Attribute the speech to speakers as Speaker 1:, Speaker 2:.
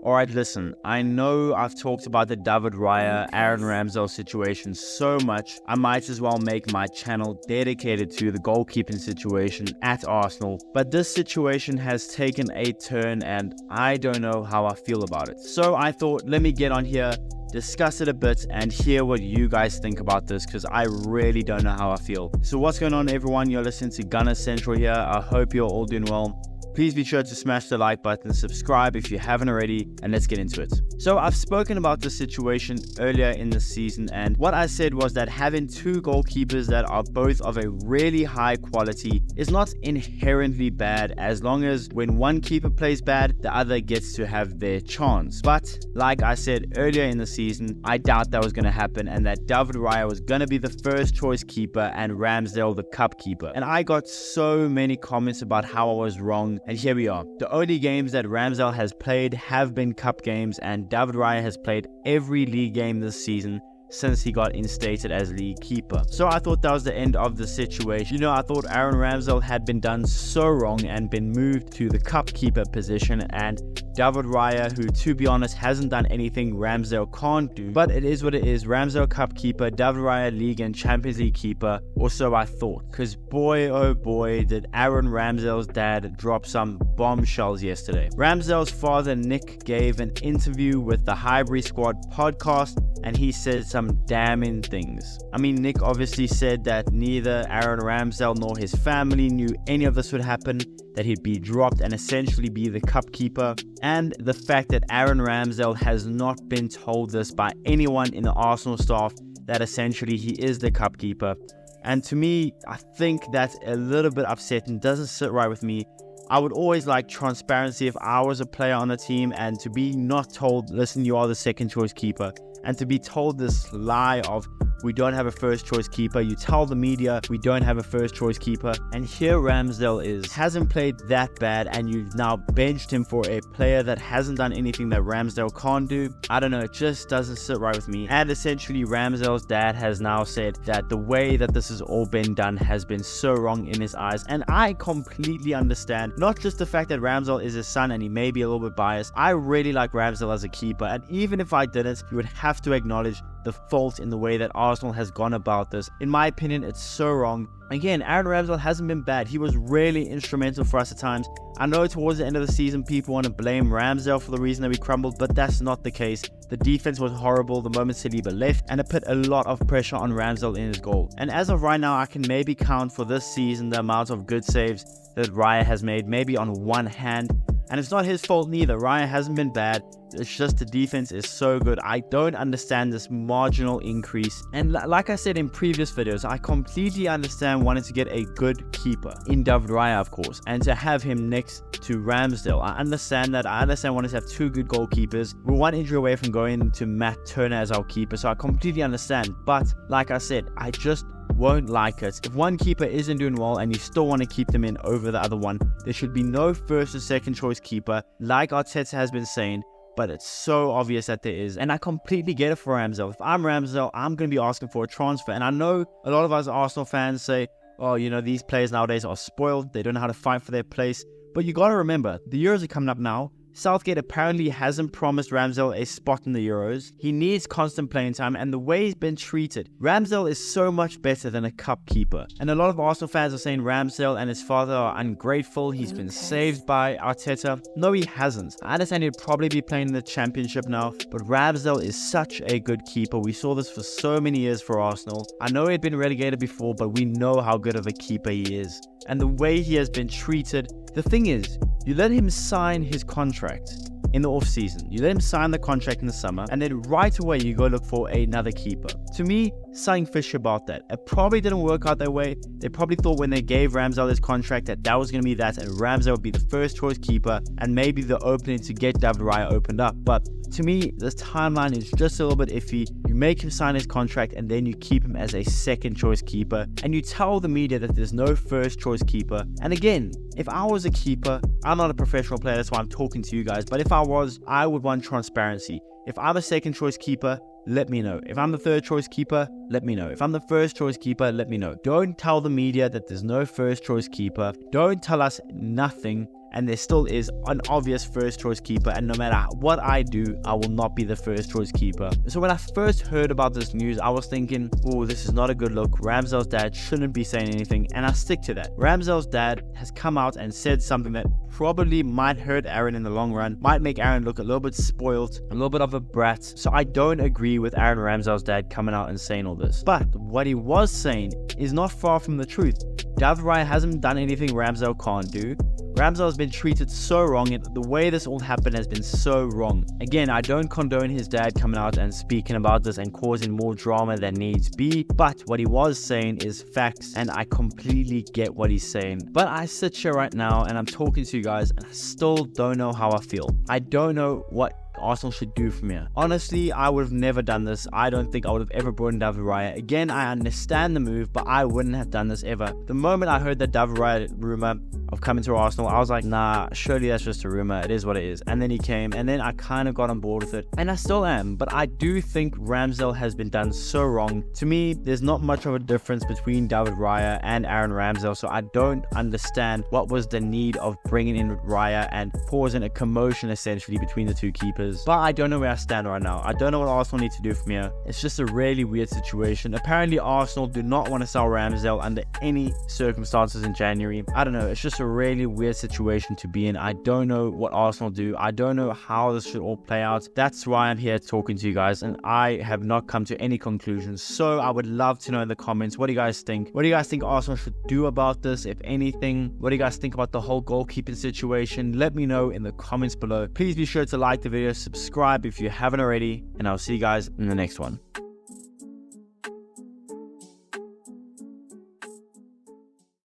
Speaker 1: Alright, listen, I know I've talked about the David Raya, Aaron Ramsdale situation so much, I might as well make my channel dedicated to the goalkeeping situation at Arsenal, but this situation has taken a turn and I don't know how I feel about it. So I thought, let me get on here, discuss it a bit and hear what you guys think about this, because I really don't know how I feel. So what's going on, everyone? You're listening to Gunner Central here. I hope you're all doing well. Please be sure to smash the like button, subscribe if you haven't already, and let's get into it. So I've spoken about this situation earlier in the season, and what I said was that having two goalkeepers that are both of a really high quality is not inherently bad, as long as when one keeper plays bad, the other gets to have their chance. But like I said earlier in the season, I doubt that was going to happen, and that David Raya was going to be the first choice keeper and Ramsdale the cup keeper. And I got so many comments about how I was wrong. And here we are. The only games that Ramsdale has played have been cup games, and David Raya has played every league game this season since he got instated as league keeper. So I thought that was the end of the situation. You know, I thought Aaron Ramsdale had been done so wrong and been moved to the cup keeper position, and David Raya, who to be honest hasn't done anything Ramsdale can't do, but it is what it is. Ramsdale cup keeper, David Raya league and Champions League keeper, or so I thought. Because boy oh boy did Aaron Ramsdale's dad drop some bombshells yesterday. Ramsdale's father Nick gave an interview with the Highbury Squad podcast, and he said some damning things. I mean, Nick obviously said that neither Aaron Ramsdale nor his family knew any of this would happen, that he'd be dropped and essentially be the cup keeper, and the fact that Aaron Ramsdale has not been told this by anyone in the Arsenal staff, that essentially he is the cup keeper. And to me, I think that's a little bit upsetting, doesn't sit right with me. I would always like transparency if I was a player on the team, and to be not told, listen, you are the second choice keeper, and to be told this lie of, we don't have a first choice keeper. You tell the media we don't have a first choice keeper, and here Ramsdale hasn't played that bad, and you've now benched him for a player that hasn't done anything that Ramsdale can't do. I don't know, it just doesn't sit right with me. And essentially Ramsdale's dad has now said that the way that this has all been done has been so wrong in his eyes, and I completely understand. Not just the fact that Ramsdale is his son and he may be a little bit biased. I really like Ramsdale as a keeper, and even if I didn't, you would have to acknowledge the fault in the way that Arsenal has gone about this. In my opinion, it's so wrong. Again, Aaron Ramsdale hasn't been bad. He was really instrumental for us at times. I know towards the end of the season, people want to blame Ramsdale for the reason that we crumbled, but that's not the case. The defense was horrible the moment Saliba left, and it put a lot of pressure on Ramsdale in his goal. And as of right now, I can maybe count for this season the amount of good saves that Raya has made, maybe on one hand. And it's not his fault neither. Raya hasn't been bad. It's just the defense is so good. I don't understand this marginal increase. And like I said in previous videos, I completely understand wanting to get a good keeper in David Raya, of course, and to have him next to Ramsdale. I understand that. I understand wanting to have two good goalkeepers. We're one injury away from going to Matt Turner as our keeper, so I completely understand. But like I said, I just won't like it. If one keeper isn't doing well and you still want to keep them in over the other one, there should be no first or second choice keeper, like Arteta has been saying. But it's so obvious that there is, and I completely get it for Ramsdale. If I'm Ramsdale, I'm going to be asking for a transfer. And I know a lot of us Arsenal fans say, oh, you know, these players nowadays are spoiled, they don't know how to fight for their place. But you got to remember, the Euros are coming up now. Southgate apparently hasn't promised Ramsdale a spot in the Euros. He needs constant playing time, and the way he's been treated, Ramsdale is so much better than a cup keeper. And a lot of Arsenal fans are saying Ramsdale and his father are ungrateful. He's been saved by Arteta. No, he hasn't. I understand he'd probably be playing in the Championship now, but Ramsdale is such a good keeper. We saw this for so many years for Arsenal. I know he'd been relegated before, but we know how good of a keeper he is. And the way he has been treated, the thing is, you let him sign his contract in the off-season. You let him sign the contract in the summer, and then right away you go look for another keeper. To me, something fishy about that. It probably didn't work out that way. They probably thought when they gave Ramsdale his contract that was going to be that, and Ramsdale would be the first choice keeper, and maybe the opening to get David Raya opened up. But to me, this timeline is just a little bit iffy. You make him sign his contract, and then you keep him as a second choice keeper, and you tell the media that there's no first choice keeper. And again, if I was a keeper, I'm not a professional player, that's why I'm talking to you guys, but if I was, I would want transparency. If I'm a second choice keeper, let me know. If I'm the third choice keeper, let me know. If I'm the first choice keeper, let me know. Don't tell the media that there's no first choice keeper. Don't tell us nothing. and there still is an obvious first choice keeper, and no matter what I do, I will not be the first choice keeper. So when I first heard about this news, I was thinking, oh, this is not a good look. Ramsdale's dad shouldn't be saying anything, and I stick to that. Ramsdale's dad has come out and said something that probably might hurt Aaron in the long run, might make Aaron look a little bit spoiled, a little bit of a brat. So I don't agree with Aaron Ramsdale's dad coming out and saying all this. But what he was saying is not far from the truth. David Raya hasn't done anything Ramsdale can't do. Ramsdale has been treated so wrong, and the way this all happened has been so wrong. Again, I don't condone his dad coming out and speaking about this and causing more drama than needs be, but what he was saying is facts, and I completely get what he's saying. But I sit here right now and I'm talking to you guys, and I still don't know how I feel. I don't know what Arsenal should do from here. Honestly, I would have never done this. I don't think I would have ever brought in David Raya. Again, I understand the move, but I wouldn't have done this ever. The moment I heard that David Raya rumor of coming to Arsenal, I was like, nah, surely that's just a rumor. It is what it is. And then he came, and then I kind of got on board with it, and I still am. But I do think Ramsdale has been done so wrong. To me, there's not much of a difference between David Raya and Aaron Ramsdale, so I don't understand what was the need of bringing in Raya and causing a commotion essentially between the two keepers. But I don't know where I stand right now. I don't know what Arsenal need to do from here. It's just a really weird situation. Apparently Arsenal do not want to sell Ramsdale under any circumstances in January. I don't know. It's just a really weird situation to be in. I don't know what Arsenal do. I don't know how this should all play out. That's why I'm here talking to you guys, and I have not come to any conclusions. So I would love to know in the comments, what do you guys think? What do you guys think Arsenal should do about this, if anything? What do you guys think about the whole goalkeeping situation? Let me know in the comments below. Please be sure to like the video, subscribe if you haven't already, and I'll see you guys in the next one.